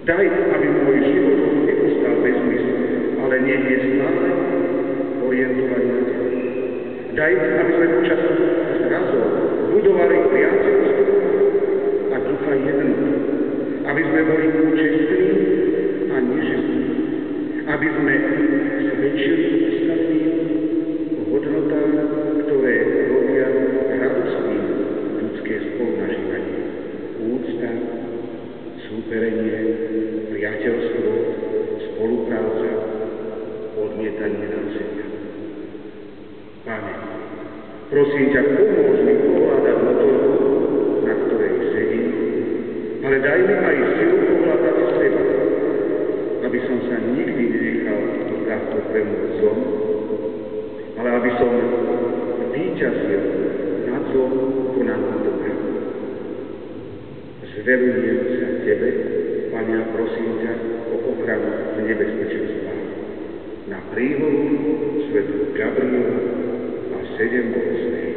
Daj, aby môj život neostal bez zmyslu, ale nech je stále orientovaný na Teba. Daj, aby sme počas zrazov budovali priateľstvo a ducha jednoty. Aby sme boli čestní a nežestní. Aby sme svedčili ostatným o hodnotách, ktoré robia radostným ľudské spolunažívanie. Úcta, súperenie, priateľstvo, spolupráca, odmietanie násilia. Pane, prosím ťa, pomôž mi ovládať motorku, na ktorej sedím, ale daj mi aj silu ovládať seba, aby som sa nikdy nenechal ľahko premôcť zlom, ale aby som víťazil nad zlom konaním dobre. Zverujem sa Tebe, Pane, a prosím ťa o ochranu z nebezpečenstva. Na príhodu svätého Gabriela a 7 bolestnej.